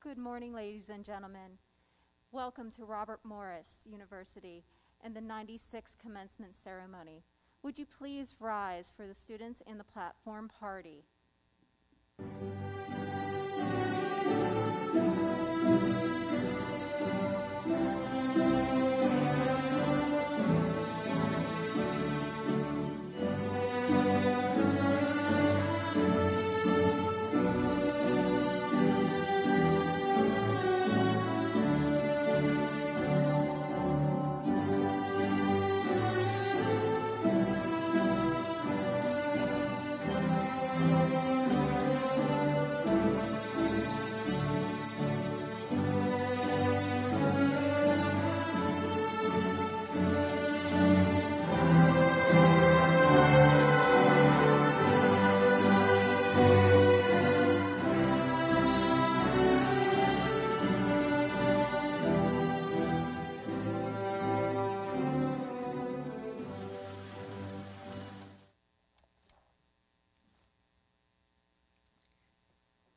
Good morning, ladies and gentlemen. Welcome to Robert Morris University and the 96th commencement ceremony. Would you please rise for the students in the platform party?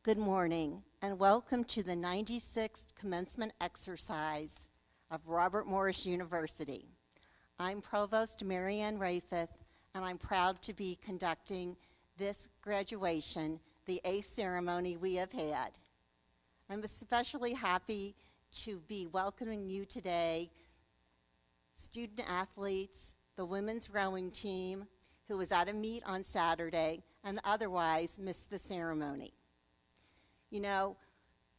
Good morning, and welcome to the 96th commencement exercise of Robert Morris University. I'm Provost Marianne Rafith, and I'm proud to be conducting this graduation, the 8th ceremony we have had. I'm especially happy to be welcoming you today, student athletes, the women's rowing team, who was at a meet on Saturday and otherwise missed the ceremony. You know,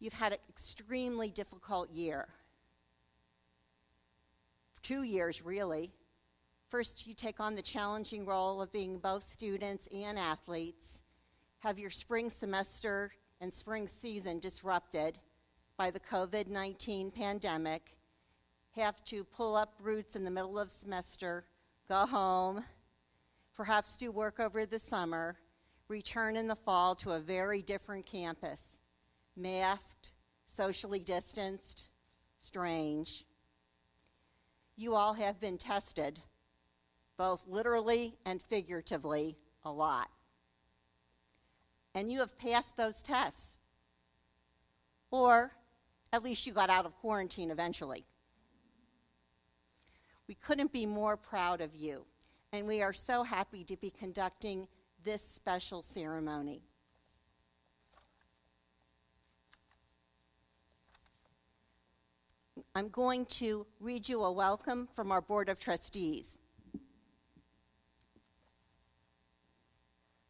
you've had an extremely difficult year. 2 years, really. First, you take on the challenging role of being both students and athletes, have your spring semester and spring season disrupted by the COVID-19 pandemic, have to pull up roots in the middle of semester, go home, perhaps do work over the summer, return in the fall to a very different campus. Masked, socially distanced, strange. You all have been tested, both literally and figuratively, a lot. And you have passed those tests. Or at least you got out of quarantine eventually. We couldn't be more proud of you, and we are so happy to be conducting this special ceremony. I'm going to read you a welcome from our Board of Trustees.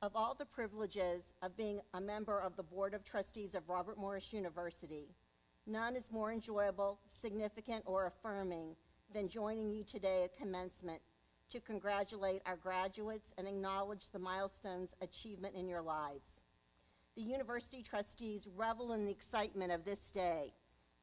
Of all the privileges of being a member of the Board of Trustees of Robert Morris University, none is more enjoyable, significant, or affirming than joining you today at commencement to congratulate our graduates and acknowledge the milestones achievement in your lives. The university trustees revel in the excitement of this day,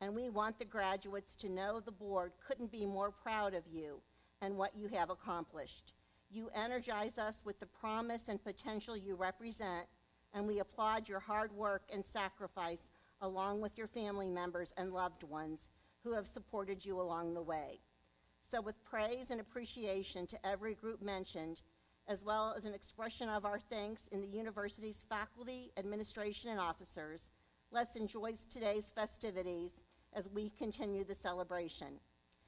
and we want the graduates to know the board couldn't be more proud of you and what you have accomplished. You energize us with the promise and potential you represent, and we applaud your hard work and sacrifice along with your family members and loved ones who have supported you along the way. So with praise and appreciation to every group mentioned, as well as an expression of our thanks in the university's faculty, administration, and officers, let's enjoy today's festivities as we continue the celebration.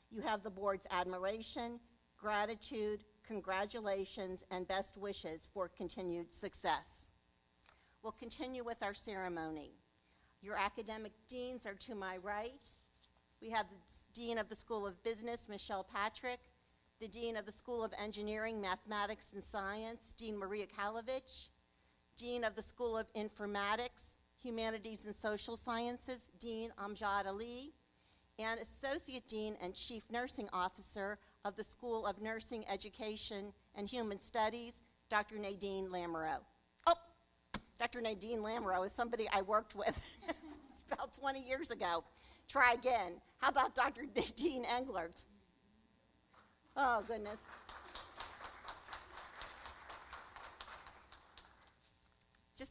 You have the board's admiration, gratitude, congratulations, and best wishes for continued success. We'll continue with our ceremony. Your academic deans are to my right. We have the Dean of the School of Business, Michelle Patrick, the Dean of the School of Engineering, Mathematics, and Science, Dean Maria Kalovich, Dean of the School of Informatics, Humanities and Social Sciences, Dean Amjad Ali, and Associate Dean and Chief Nursing Officer of the School of Nursing Education and Human Studies, Dr. Nadine Lamoureux. Oh, Dr. Nadine Lamoureux is somebody I worked with about 20 years ago. Try again. How about Dr. Nadine Englert? Oh, goodness.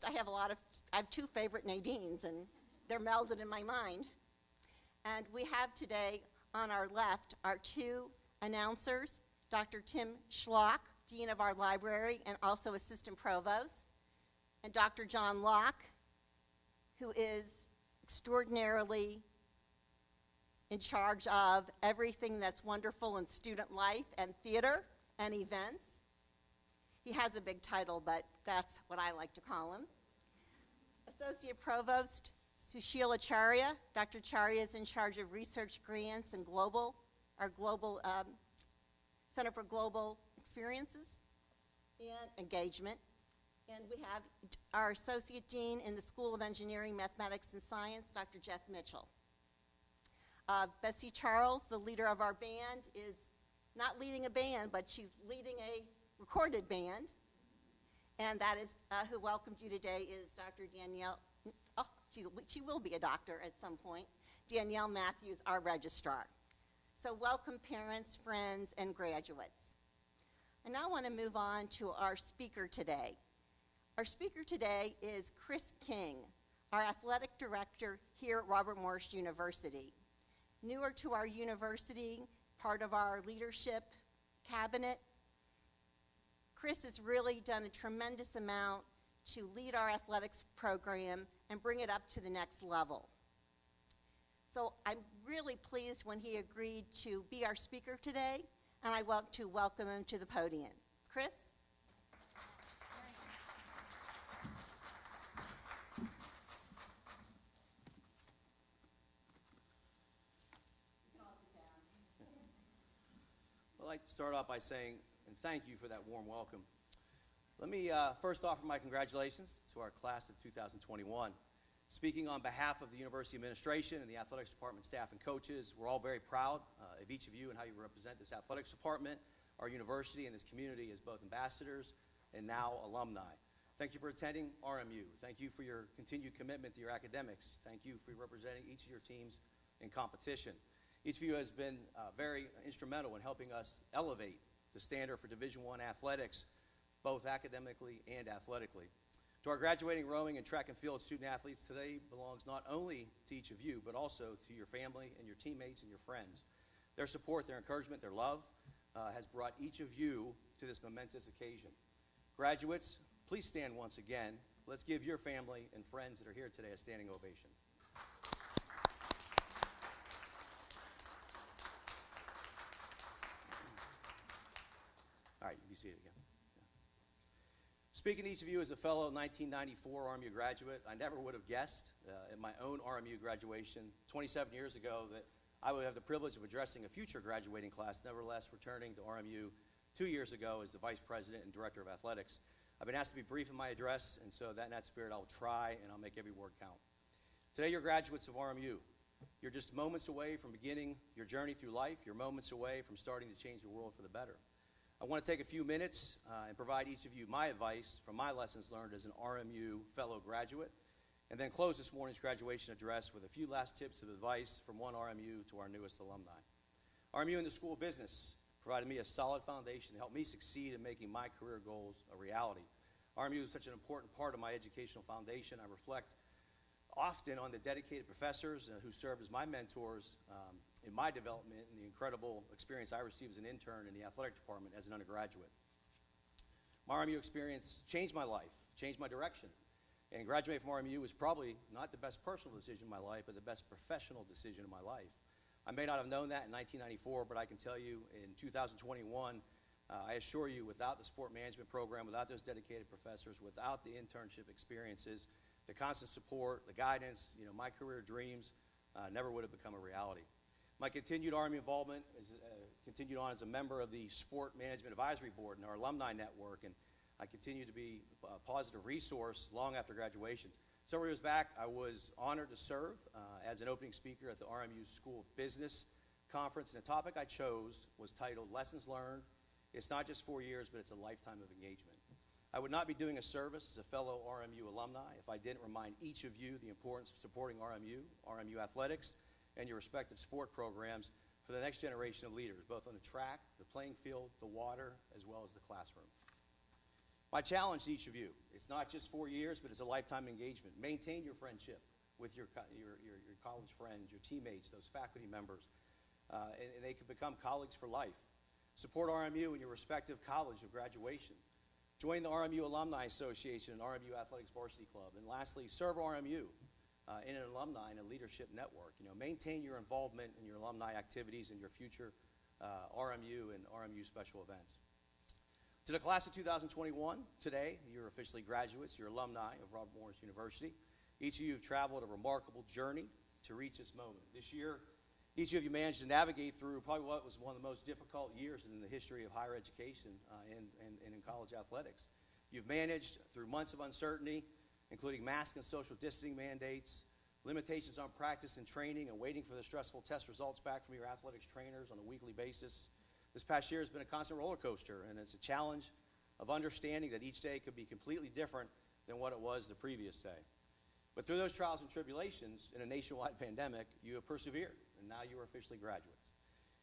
I have two favorite Nadines, and they're melded in my mind. And we have today on our left our two announcers, Dr. Tim Schlock, Dean of our library and also Assistant Provost, and Dr. John Locke, who is extraordinarily in charge of everything that's wonderful in student life and theater and events. He has a big title, but that's what I like to call him. Associate Provost Sushila Charya. Dr. Charya is in charge of research grants and our global Center for Global Experiences and Engagement. And we have our Associate Dean in the School of Engineering, Mathematics, and Science, Dr. Jeff Mitchell. Betsy Charles, the leader of our band, is not leading a band, but she's leading a recorded band. And that is, who welcomed you today is Dr. Danielle, she will be a doctor at some point, Danielle Matthews, our registrar. So welcome parents, friends, and graduates. I now want to move on to our speaker today. Our speaker today is Chris King, our athletic director here at Robert Morris University. Newer to our university, part of our leadership cabinet, Chris has really done a tremendous amount to lead our athletics program and bring it up to the next level. So I'm really pleased when he agreed to be our speaker today, and I want to welcome him to the podium. Chris? I'd like to start off by saying, and thank you for that warm welcome. Let me first offer my congratulations to our class of 2021. Speaking on behalf of the University Administration and the Athletics Department staff and coaches, we're all very proud of each of you and how you represent this Athletics Department, our university, and this community as both ambassadors and now alumni. Thank you for attending RMU. Thank you for your continued commitment to your academics. Thank you for representing each of your teams in competition. Each of you has been very instrumental in helping us elevate the standard for Division I athletics, both academically and athletically. To our graduating rowing and track and field student athletes, today belongs not only to each of you, but also to your family and your teammates and your friends. Their support, their encouragement, their love has brought each of you to this momentous occasion. Graduates, please stand once again. Let's give your family and friends that are here today a standing ovation. All right, you can be seated again. Speaking to each of you as a fellow 1994 RMU graduate, I never would have guessed at my own RMU graduation 27 years ago that I would have the privilege of addressing a future graduating class, nevertheless returning to RMU 2 years ago as the Vice President and Director of Athletics. I've been asked to be brief in my address, and so in that spirit, I'll try and I'll make every word count. Today, you're graduates of RMU. You're just moments away from beginning your journey through life. You're moments away from starting to change the world for the better. I want to take a few minutes and provide each of you my advice from my lessons learned as an RMU fellow graduate, and then close this morning's graduation address with a few last tips of advice from one RMU to our newest alumni. RMU in the School of Business provided me a solid foundation to help me succeed in making my career goals a reality. RMU is such an important part of my educational foundation. I reflect often on the dedicated professors who served as my mentors in my development and the incredible experience I received as an intern in the athletic department as an undergraduate. My RMU experience changed my life, changed my direction, and graduating from RMU was probably not the best personal decision in my life, but the best professional decision in my life. I may not have known that in 1994, but I can tell you in 2021, I assure you, without the sport management program, without those dedicated professors, without the internship experiences, the constant support, the guidance, my career dreams never would have become a reality. My continued RMU involvement is continued on as a member of the Sport Management Advisory Board and our alumni network, and I continue to be a positive resource long after graduation. Several years back, I was honored to serve as an opening speaker at the RMU School of Business Conference, and the topic I chose was titled Lessons Learned. It's not just 4 years, but it's a lifetime of engagement. I would not be doing a service as a fellow RMU alumni if I didn't remind each of you the importance of supporting RMU athletics, and your respective sport programs for the next generation of leaders, both on the track, the playing field, the water, as well as the classroom. My challenge to each of you, it's not just 4 years, but it's a lifetime engagement. Maintain your friendship with your college friends, your teammates, those faculty members, and they can become colleagues for life. Support RMU in your respective college of graduation. Join the RMU Alumni Association and RMU Athletics Varsity Club. And lastly, serve RMU in an alumni and a leadership network. Maintain your involvement in your alumni activities and your future RMU and RMU special events. To the class of 2021, today, you're officially graduates, you're alumni of Robert Morris University. Each of you have traveled a remarkable journey to reach this moment. This year, each of you managed to navigate through probably what was one of the most difficult years in the history of higher education and in college athletics. You've managed through months of uncertainty, including mask and social distancing mandates, limitations on practice and training, and waiting for the stressful test results back from your athletics trainers on a weekly basis. This past year has been a constant roller coaster, and it's a challenge of understanding that each day could be completely different than what it was the previous day. But through those trials and tribulations in a nationwide pandemic, you have persevered, and now you are officially graduates.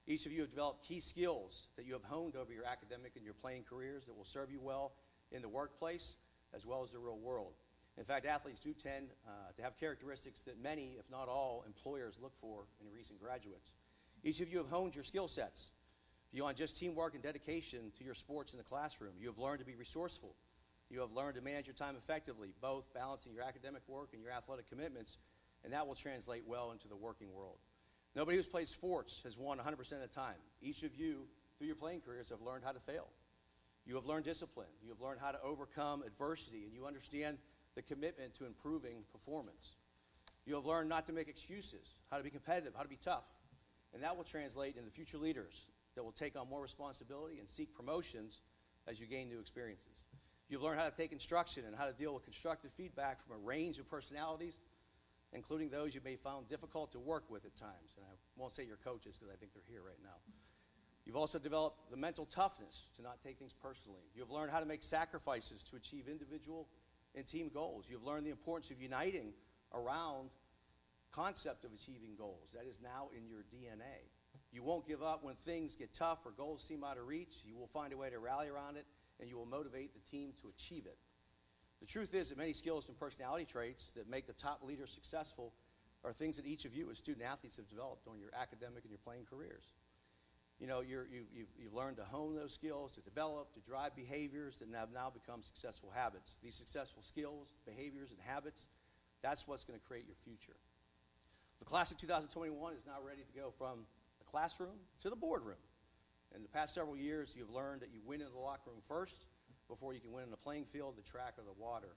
Each of you have developed key skills that you have honed over your academic and your playing careers that will serve you well in the workplace as well as the real world. In fact, athletes do tend to have characteristics that many, if not all, employers look for in recent graduates. Each of you have honed your skill sets beyond just teamwork and dedication to your sports in the classroom. You have learned to be resourceful. You have learned to manage your time effectively, both balancing your academic work and your athletic commitments, and that will translate well into the working world. Nobody who's played sports has won 100% of the time. Each of you, through your playing careers, have learned how to fail. You have learned discipline. You have learned how to overcome adversity, and you understand the commitment to improving performance. You have learned not to make excuses, how to be competitive, how to be tough, and that will translate into future leaders that will take on more responsibility and seek promotions as you gain new experiences. You've learned how to take instruction and how to deal with constructive feedback from a range of personalities, including those you may have found difficult to work with at times. And I won't say your coaches because I think they're here right now. You've also developed the mental toughness to not take things personally. You've learned how to make sacrifices to achieve individual and team goals. You've learned the importance of uniting around concept of achieving goals. That is now in your DNA. You won't give up when things get tough or goals seem out of reach. You will find a way to rally around it, and you will motivate the team to achieve it. The truth is that many skills and personality traits that make the top leaders successful are things that each of you as student-athletes have developed during your academic and your playing careers. You've learned to hone those skills, to develop, to drive behaviors that have now become successful habits. These successful skills, behaviors, and habits, that's what's going to create your future. The class of 2021 is now ready to go from the classroom to the boardroom. In the past several years, you've learned that you win in the locker room first before you can win in the playing field, the track, or the water.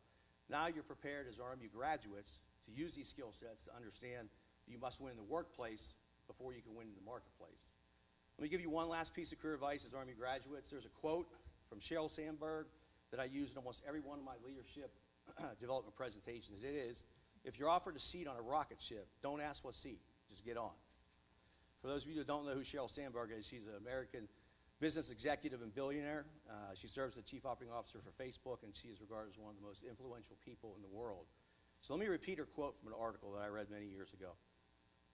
Now you're prepared as RMU graduates to use these skill sets to understand that you must win in the workplace before you can win in the marketplace. Let me give you one last piece of career advice as RMU graduates. There's a quote from Sheryl Sandberg that I use in almost every one of my leadership development presentations. It is, if you're offered a seat on a rocket ship, don't ask what seat, just get on. For those of you who don't know who Sheryl Sandberg is, she's an American business executive and billionaire. She serves as the chief operating officer for Facebook, and she is regarded as one of the most influential people in the world. So let me repeat her quote from an article that I read many years ago.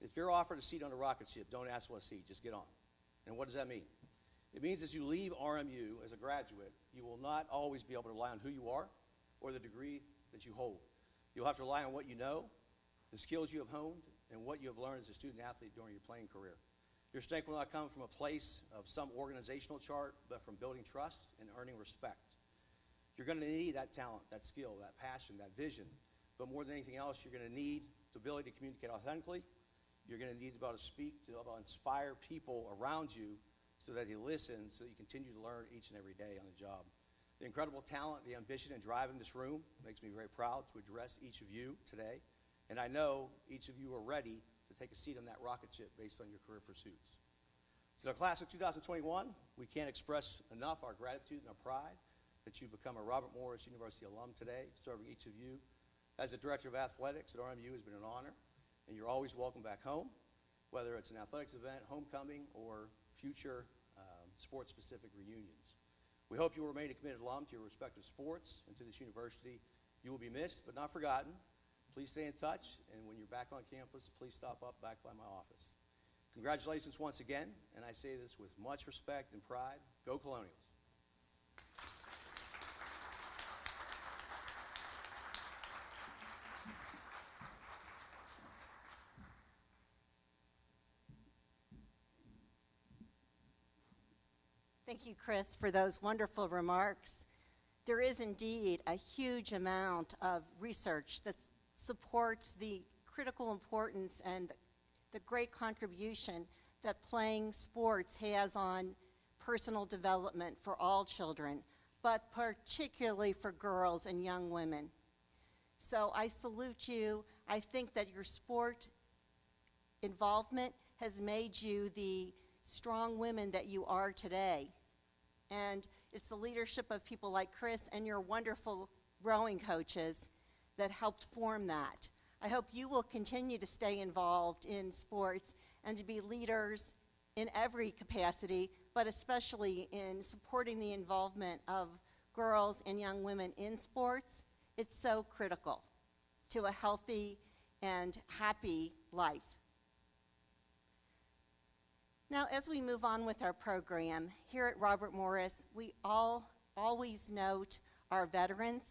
If you're offered a seat on a rocket ship, don't ask what seat, just get on. And what does that mean? It means as you leave RMU as a graduate, you will not always be able to rely on who you are or the degree that you hold. You'll have to rely on what you know, the skills you have honed, and what you have learned as a student-athlete during your playing career. Your strength will not come from a place of some organizational chart, but from building trust and earning respect. You're going to need that talent, that skill, that passion, that vision. But more than anything else, you're going to need the ability to communicate authentically. You're going to need to be able to speak, to be able to inspire people around you so that they listen, so that you continue to learn each and every day on the job. The incredible talent, the ambition, and drive in this room makes me very proud to address each of you today. And I know each of you are ready to take a seat on that rocket ship based on your career pursuits. To the class of 2021, we can't express enough our gratitude and our pride that you've become a Robert Morris University alum today. Serving each of you as the Director of Athletics at RMU has been an honor, and you're always welcome back home, whether it's an athletics event, homecoming, or future sports-specific reunions. We hope you will remain a committed alum to your respective sports and to this university. You will be missed, but not forgotten. Please stay in touch, and when you're back on campus, please stop up back by my office. Congratulations once again, and I say this with much respect and pride. Go Colonials. Thank you, Chris, for those wonderful remarks. There is indeed a huge amount of research that supports the critical importance and the great contribution that playing sports has on personal development for all children, but particularly for girls and young women. So I salute you. I think that your sport involvement has made you the strong women that you are today. And it's the leadership of people like Chris and your wonderful rowing coaches that helped form that. I hope you will continue to stay involved in sports and to be leaders in every capacity, but especially in supporting the involvement of girls and young women in sports. It's so critical to a healthy and happy life. Now, as we move on with our program, here at Robert Morris, we always note our veterans.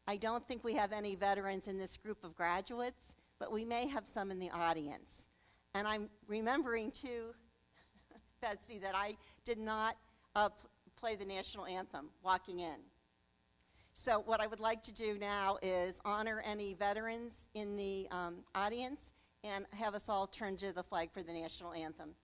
I don't think we have any veterans in this group of graduates, but we may have some in the audience. And I'm remembering too, Betsy, that I did not play the national anthem walking in. So what I would like to do now is honor any veterans in the audience and have us all turn to the flag for the national anthem.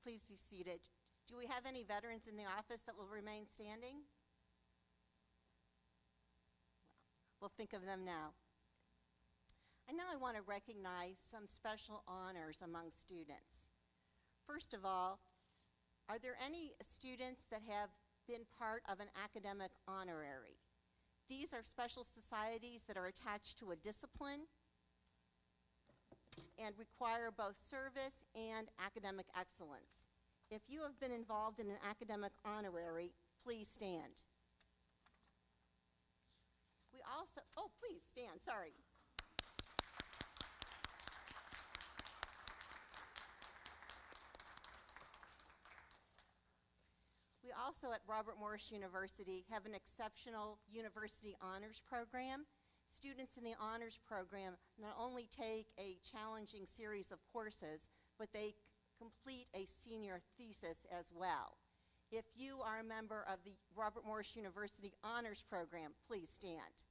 Please be seated. Do we have any veterans in the office that will remain standing? We'll think of them now. And now I want to recognize some special honors among students. First of all, are there any students that have been part of an academic honorary? These are special societies that are attached to a discipline and require both service and academic excellence. If you have been involved in an academic honorary, please stand. We also, oh, please stand, sorry. We also at Robert Morris University have an exceptional university honors program. Students in the honors program not only take a challenging series of courses, but they complete a senior thesis as well. If you are a member of the Robert Morris University honors program, please stand.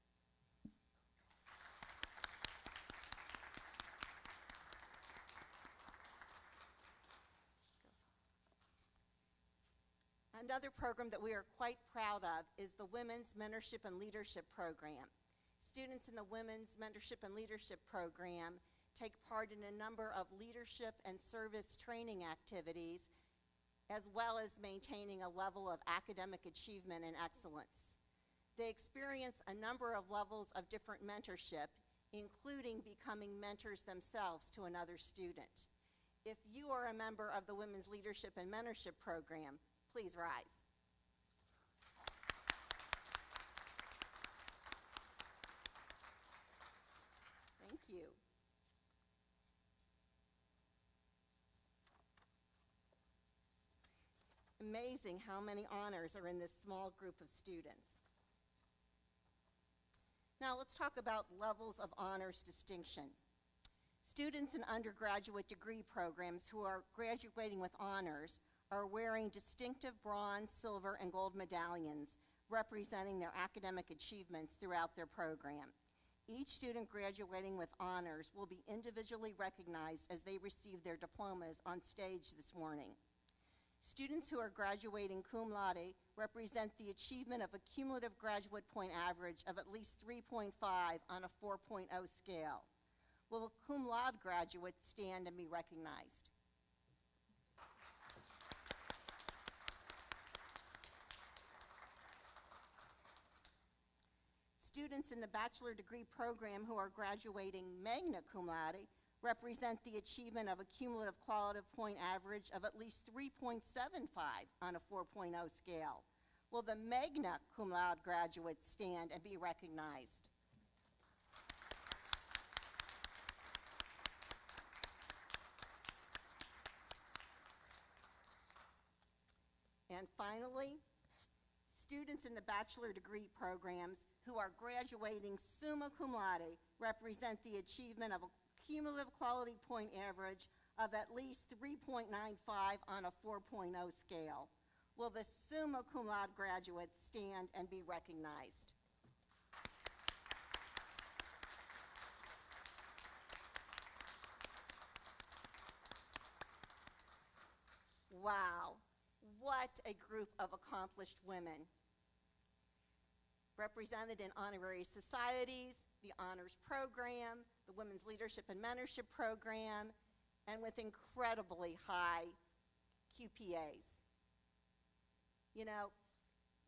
Another program that we are quite proud of is the Women's Mentorship and Leadership Program. Students in the Women's Mentorship and Leadership Program take part in a number of leadership and service training activities, as well as maintaining a level of academic achievement and excellence. They experience a number of levels of different mentorship, including becoming mentors themselves to another student. If you are a member of the Women's Leadership and Mentorship Program, please rise. Thank you. Amazing how many honors are in this small group of students. Now let's talk about levels of honors distinction. Students in undergraduate degree programs who are graduating with honors are wearing distinctive bronze, silver, and gold medallions, representing their academic achievements throughout their program. Each student graduating with honors will be individually recognized as they receive their diplomas on stage this morning. Students who are graduating cum laude represent the achievement of a cumulative graduate point average of at least 3.5 on a 4.0 scale. Will the cum laude graduates stand and be recognized? Students in the bachelor degree program who are graduating magna cum laude represent the achievement of a cumulative qualitative point average of at least 3.75 on a 4.0 scale. Will the magna cum laude graduates stand and be recognized? And finally, students in the bachelor degree programs who are graduating summa cum laude represent the achievement of a cumulative quality point average of at least 3.95 on a 4.0 scale. Will the summa cum laude graduates stand and be recognized? Wow, what a group of accomplished women. Represented in honorary societies, the honors program, the Women's Leadership and Mentorship program, and with incredibly high QPAs. You know,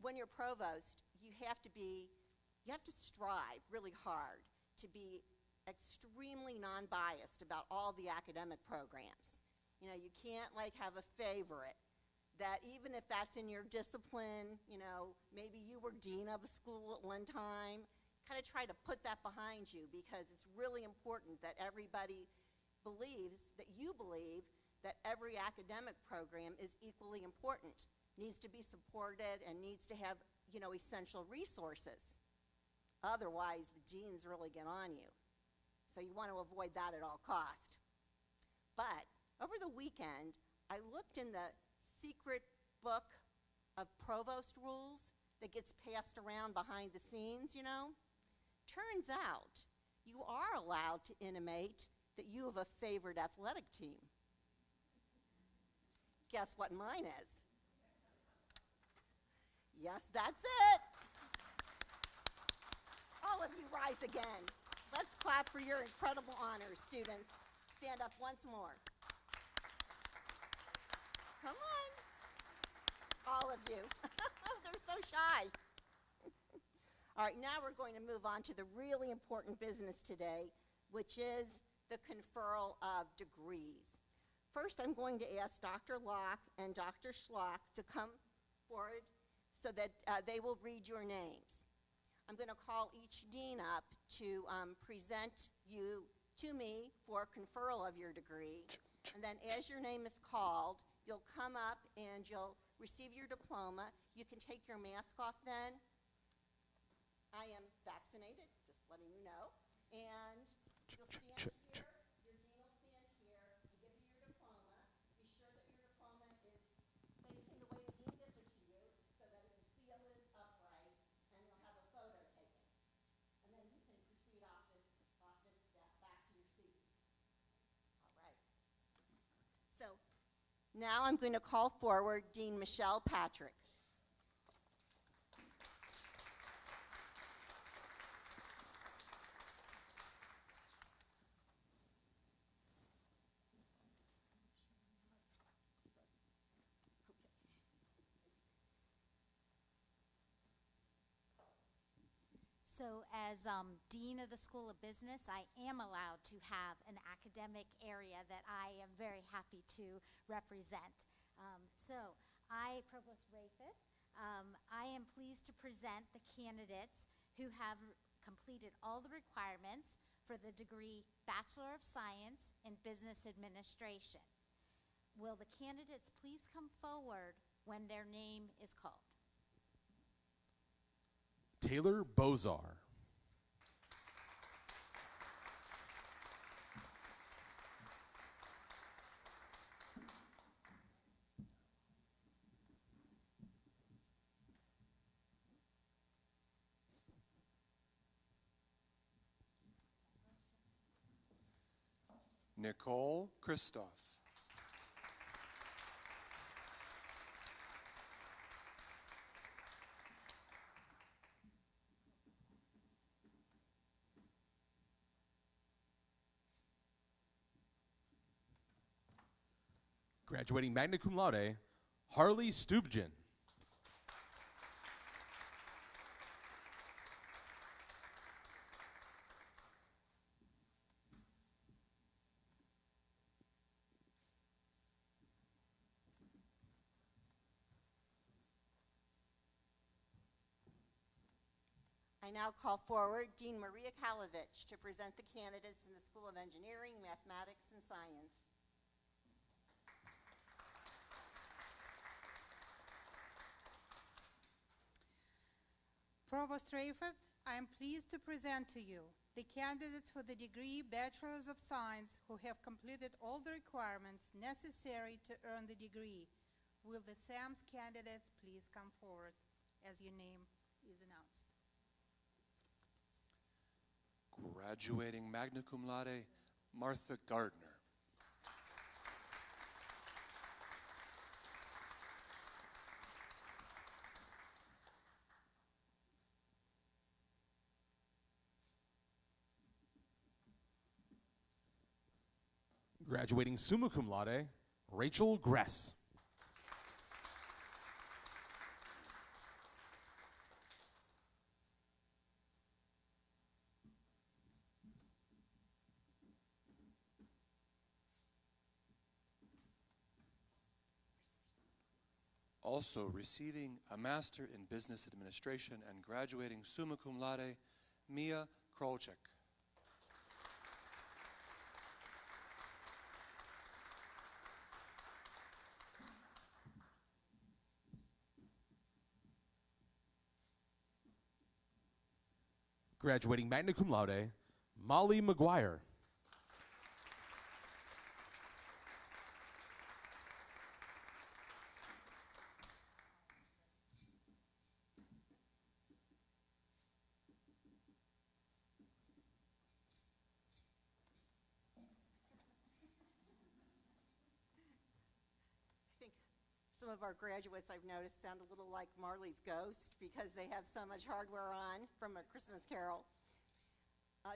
when you're provost, you have to strive really hard to be extremely non-biased about all the academic programs. You know, you can't like have a favorite. That even if that's in your discipline, you know, maybe you were dean of a school at one time, kind of try to put that behind you, because it's really important that everybody believes, that you believe, that every academic program is equally important, needs to be supported, and needs to have, you know, essential resources. Otherwise, the deans really get on you. So you want to avoid that at all cost. But over the weekend, I looked in the secret book of provost rules that gets passed around behind the scenes, you know. Turns out you are allowed to intimate that you have a favored athletic team. Guess what mine is? Yes, that's it. All of you rise again. Let's clap for your incredible honors, students. Stand up once more. Come on. All of you. They're so shy. All right, now we're going to move on to the really important business today, which is the conferral of degrees. First, I'm going to ask Dr. Locke and Dr. Schlock to come forward so that they will read your names. I'm going to call each dean up to present you to me for conferral of your degree. And then as your name is called, you'll come up and you'll receive your diploma. You can take your mask off then. I am vaccinated, just letting you know. And you'll stand here. Your dean will stand here and give you your diploma. Be sure that your diploma is facing the way the dean gives it to you so that the seal is upright, and you'll have a photo taken. And then you can proceed off this step back to your seat. All right. So now I'm going to call forward Dean Michelle Patrick. So as Dean of the School of Business, I am allowed to have an academic area that I am very happy to represent. So I, Provost Rafith, I am pleased to present the candidates who have completed all the requirements for the degree Bachelor of Science in Business Administration. Will the candidates please come forward when their name is called? Taylor Bozar. Nicole Christoph. Graduating magna cum laude, Harley Stubjen. I now call forward Dean Maria Kalovich to present the candidates in the School of Engineering, Mathematics, and Science. Provost Rayford, I am pleased to present to you the candidates for the degree Bachelors of Science who have completed all the requirements necessary to earn the degree. Will the SAMS candidates please come forward as your name is announced? Graduating magna cum laude, Martha Gardner. Graduating summa cum laude, Rachel Gress. Also receiving a Master in Business Administration and graduating summa cum laude, Mia Krolchek. Graduating magna cum laude, Molly McGuire. I think some of our graduates I've noticed sound a little like Marley's ghost because they have so much hardware on from A Christmas Carol.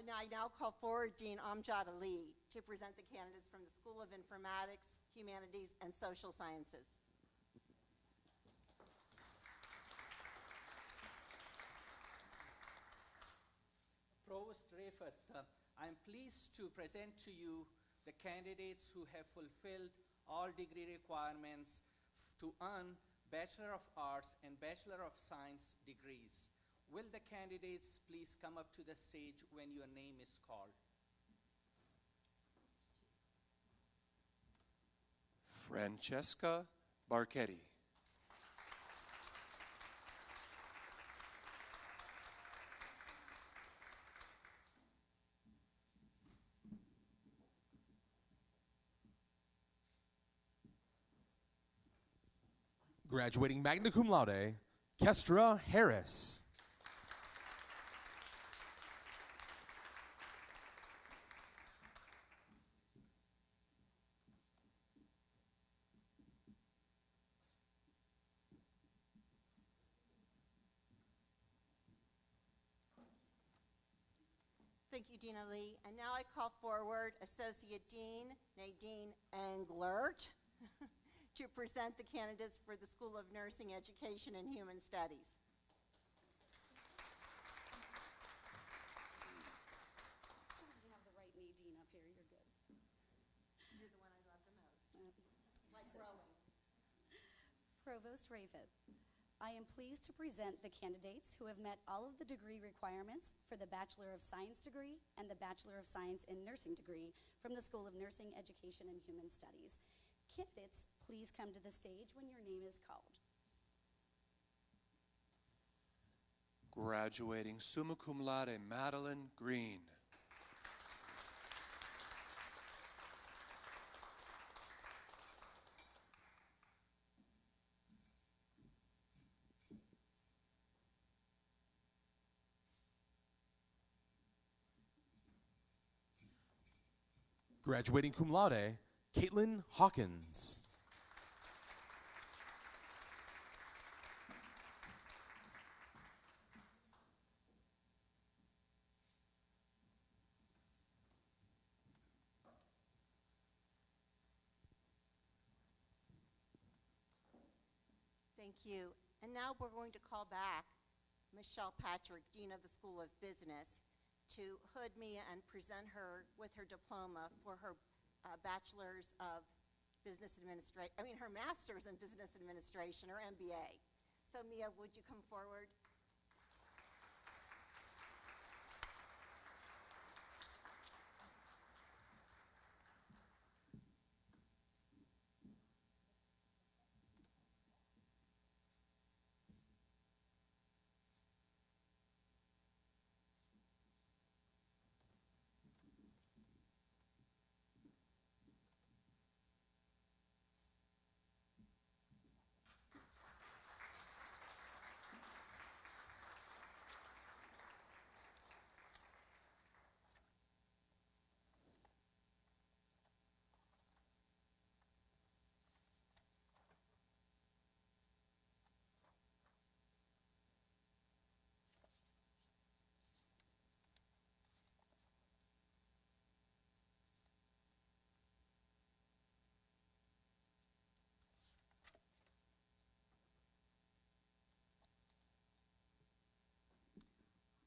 Now I call forward Dean Amjad Ali to present the candidates from the School of Informatics, Humanities, and Social Sciences. Provost Rayford, I am pleased to present to you the candidates who have fulfilled all degree requirements to earn Bachelor of Arts and Bachelor of Science degrees. Will the candidates please come up to the stage when your name is called? Francesca Barchetti. Graduating magna cum laude, Kestra Harris. Thank you, Dean Ali. And now I call forward Associate Dean Nadine Englert to present the candidates for the School of Nursing, Education, and Human Studies. You have the right Nadine up here. You're good. You're the one I love the most. Like So Rowan. Provost Rayford, I am pleased to present the candidates who have met all of the degree requirements for the Bachelor of Science degree and the Bachelor of Science in Nursing degree from the School of Nursing, Education, and Human Studies. Candidates, please come to the stage when your name is called. Graduating summa cum laude, Madeline Green. Graduating cum laude, Caitlin Hawkins. Thank you. And now we're going to call back Michelle Patrick, Dean of the School of Business, to hood Mia and present her with her diploma for her Bachelor's of Business Administration, her Master's in Business Administration, or MBA. So Mia, would you come forward?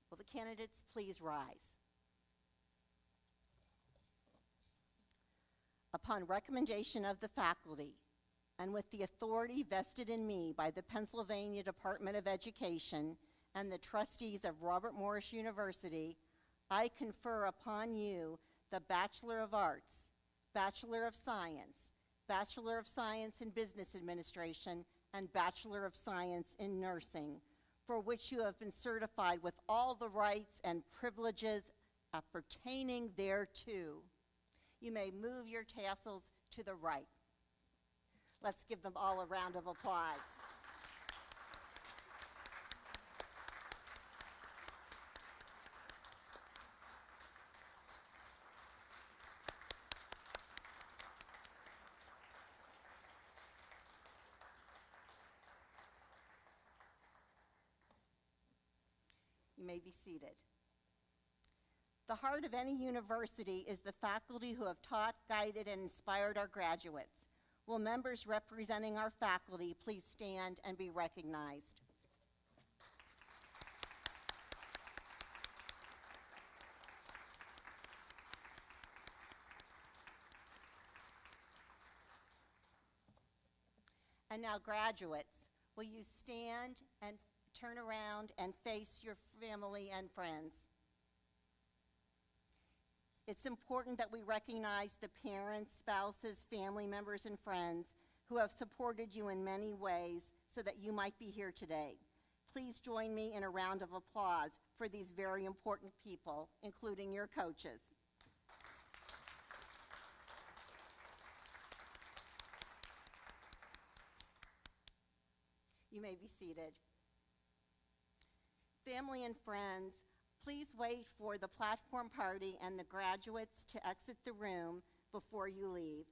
Will the candidates please rise? Upon recommendation of the faculty, and with the authority vested in me by the Pennsylvania Department of Education and the trustees of Robert Morris University, I confer upon you the Bachelor of Arts, Bachelor of Science, Bachelor of Science in Business Administration, and Bachelor of Science in Nursing, for which you have been certified with all the rights and privileges pertaining thereto. You may move your tassels to the right. Let's give them all a round of applause. You may be seated. The heart of any university is the faculty who have taught, guided, and inspired our graduates. Will members representing our faculty please stand and be recognized? And now, graduates, will you stand and turn around and face your family and friends? It's important that we recognize the parents, spouses, family members, and friends who have supported you in many ways so that you might be here today. Please join me in a round of applause for these very important people, including your coaches. You may be seated. Family and friends, please wait for the platform party and the graduates to exit the room before you leave.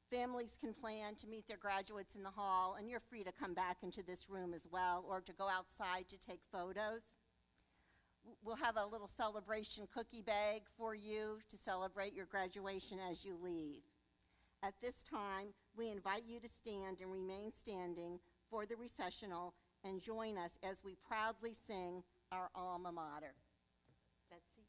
Families can plan to meet their graduates in the hall, and you're free to come back into this room as well, or to go outside to take photos. We'll have a little celebration cookie bag for you to celebrate your graduation as you leave. At this time, we invite you to stand and remain standing for the recessional and join us as we proudly sing our alma mater. Betsy.